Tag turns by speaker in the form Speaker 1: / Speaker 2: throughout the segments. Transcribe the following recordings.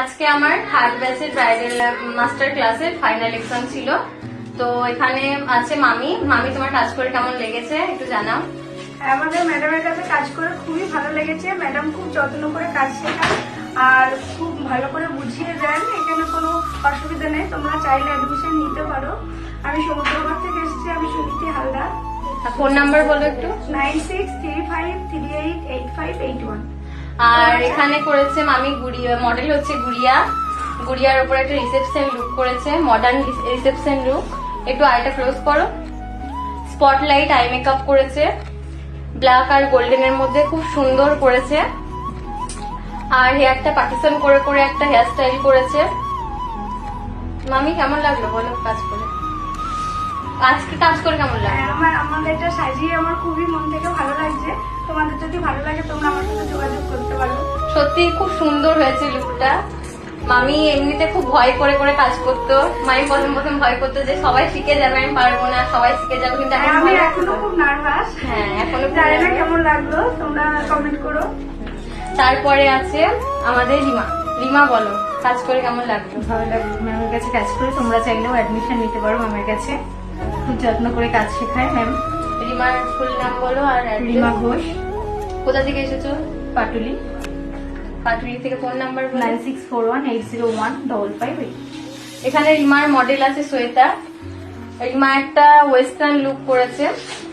Speaker 1: আজকে আমার থার্ড ব্যাচের ব্রাইডাল মাস্টার ক্লাসের ফাইনাল এক্সাম ছিল। তো এখানে আছে মামি। মামি, তোমার কাজ করে কেমন লেগেছে একটু জানাও।
Speaker 2: আমাদের ম্যাডামের কাছে কাজ করে খুবই ভালো লেগেছে। ম্যাডাম খুব যত্ন করে কাজ শেখান আর খুব ভালো করে বুঝিয়ে দেন। এখানে কোনো অসুবিধা নেই, তোমরা চাইলে অ্যাডমিশন নিতে পারো। আমি সমুদ্রপাড় থেকে এসেছি, আমি সুনীতি হালদার।
Speaker 1: ফোন নাম্বার বলো একটু।
Speaker 2: 9635385881।
Speaker 1: আর এখানে করেছে মামি গুড়িয়া, মডেল হচ্ছে গুড়িয়া। গুড়িয়ার উপরে একটা রিসেপশন লুক করেছে, মডার্ন রিসেপশন লুক। একটু আইটা ক্লোজ করো। স্পটলাইট আই মেকআপ করেছে, ব্ল্যাক আর গোল্ডেনের মধ্যে খুব সুন্দর করেছে। আর হেয়ারটা পার্টিশন করে করে একটা হেয়ার স্টাইল করেছে। মামি কেমন লাগলো বলো কাজ করে? আজকে কাজ করে কেমন লাগলো?
Speaker 2: আমাদের এটা সাজিয়ে আমার খুবই মন থেকে ভালো লাগছে। তোমাদের যদি ভালো লাগে তোমরা আমার সাথে যোগাযোগ করতে পারো।
Speaker 1: সত্যি খুব সুন্দর হয়েছে লুকটা। মামি এমনিতে খুব ভয় করে করে কাজ করতো। মামি প্রথম প্রথম ভয় করতো যে সবাই শিখে যাবে, আমি পারবো না, সবাই শিখে যাবে, কিন্তু এখন
Speaker 2: আমি এখনো খুব নার্ভাস।
Speaker 1: হ্যাঁ, এখনো
Speaker 2: জানি না কেমন লাগলো, তোমরা কমেন্ট করো।
Speaker 1: তারপরে আছে আমাদের রিমা। রিমা বলো কাজ করে কেমন লাগলো?
Speaker 3: ভালো লাগলো ম্যামের কাছে কাজ করে। তোমরা চাইলেও অ্যাডমিশন নিতে পারো ম্যামের কাছে। খুব যত্ন করে কাজ শেখায় ম্যাম।
Speaker 1: রিমার ফুল নাম বলো আর
Speaker 3: রিমা ঘোষ,
Speaker 1: কোথা থেকে এসেছো?
Speaker 3: পাটুলি।
Speaker 1: পাটুলি থেকে। Phone number
Speaker 3: 9641801558।
Speaker 1: এখানে রিমার মডেল আছে শ্বেতা। রিমা একটা ওয়েস্টার্ন লুক করেছে,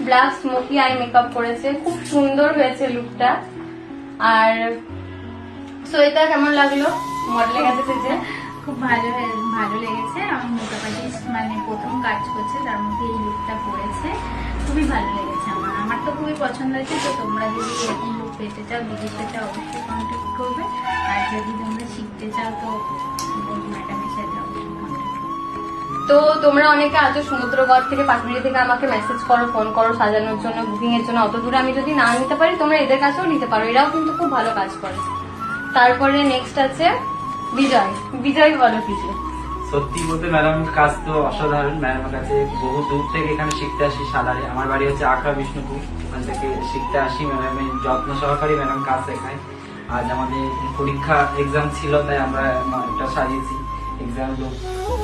Speaker 1: ব্ল্যাক স্মোকি আই মেকআপ করেছে, খুব সুন্দর হয়েছে লুকটা। আর শ্বেতা কেমন লাগলো মডেলের কাছে এসেছে?
Speaker 3: খুব ভালো লেগেছে। আমার মেকআপ আর্টিস্ট মানে প্রথম কাজ করছে, তার মধ্যে এই লুকটা পড়েছে, খুবই ভালো লেগেছে। আমার তো খুবই পছন্দ হয়েছে। তো তোমরা যদি এরকম লুক পেতে চাও, দিদির সাথে অবশ্যই কন্ট্যাক্ট করবে। আর যদি তোমরা শিখতে চাও তো ম্যাডামের সাথে অবশ্যই কন্ট্যাক্ট করবে।
Speaker 1: তো তোমরা অনেকে আছো সমুদ্রগড় থেকে, পাটুলি থেকে আমাকে মেসেজ করো, ফোন করো সাজানোর জন্য, বুকিং এর জন্য। অত দূরে আমি যদি না নিতে পারি তোমরা এদের কাছেও নিতে পারো, এরাও কিন্তু খুব ভালো কাজ করে। তারপরে নেক্সট আছে বিজয়। বিজয় বলো কিছু।
Speaker 4: সত্যি বলতে ম্যাডামের কাজ তো অসাধারণ। ম্যাডামের কাছে বহু দূর থেকে এখানে শিখতে আসি সালারে। আমার বাড়ি হচ্ছে আখড়া বিষ্ণুপুর, ওখান থেকে শিখতে আসি। ম্যাডামের যত্ন সহকারী ম্যাডাম কাজ শেখায়। আজ আমাদের পরীক্ষা এক্সাম ছিল, তাই আমরা একটা সাজিয়েছি এক্সাম লুক।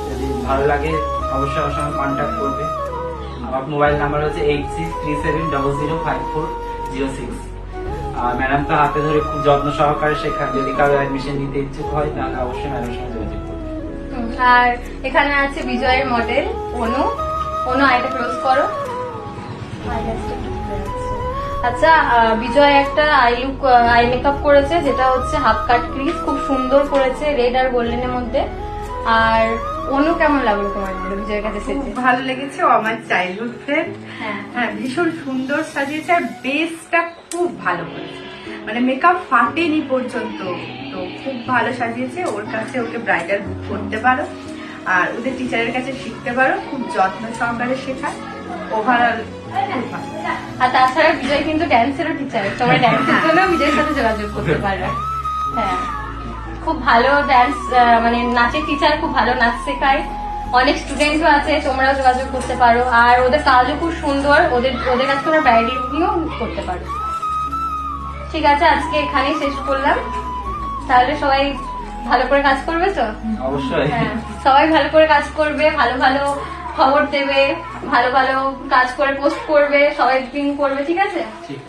Speaker 4: যদি ভালো লাগে অবশ্যই আমার সঙ্গে কন্ট্যাক্ট করবে। আমার মোবাইল নাম্বার হচ্ছে 8637005406। আর ম্যাডাম তো হাতে ধরে খুব যত্ন সহকারে শেখায়। যদি কারো অ্যাডমিশন নিতে ইচ্ছুক হয় তাহলে অবশ্যই ম্যাডামের সঙ্গে যোগাযোগ করবে।
Speaker 1: আর এখানে আছে বিজয়ের মডেল অনু। অনু আইটা ক্লোজ করো। আচ্ছা, বিজয় একটা আই মেকআপ করেছে, যেটা হচ্ছে হাফ কাট ক্রিজ, খুব সুন্দর করেছে রেড আর গোল্ডেনের মধ্যে। আর অনু কেমন লাগলো তোমার বলো বিজয়ের কাছে সেজে?
Speaker 2: খুব ভালো লেগেছে। ও আমার চাইল্ডহুড ফ্রেন্ড। হ্যাঁ, ভীষণ সুন্দর সাজিয়েছে আর বেসটা খুব ভালো করেছে, মানে মেকআপ ফাটেনি পর্যন্ত। তো খুব ভালো সাজিয়েছে। ওর কাছে ওকে ব্রাইডাল বুক করতে পারো আর ওদের টিচারের কাছে শিখতে পারো। খুব যত্ন সহকারে শেখায়। ওভারঅল খুব ভালো।
Speaker 1: আর তাছাড়া বিজয় কিন্তু ড্যান্সেরও টিচার, তোমরা ড্যান্সের জন্য বিজয়ের সাথে যোগাযোগ করতে পারো। হ্যাঁ, খুব ভালো ড্যান্স, মানে নাচের টিচার, খুব ভালো নাচ শেখায়। অনেক স্টুডেন্টও আছে, তোমরাও যোগাযোগ করতে পারো। আর ওদের কাজও খুব সুন্দর, ওদের কাছে তোমরা ব্রাইডাল বুকিংও করতে পারো। ঠিক আছে, আজকে এখানেই শেষ করলাম। তাহলে সবাই ভালো করে কাজ করবে তো?
Speaker 4: অবশ্যই।
Speaker 1: হ্যাঁ, সবাই ভালো করে কাজ করবে, ভালো ভালো খবর দেবে, ভালো ভালো কাজ করে পোস্ট করবে, সবাই বুকিং করবে। ঠিক আছে?
Speaker 4: ঠিক।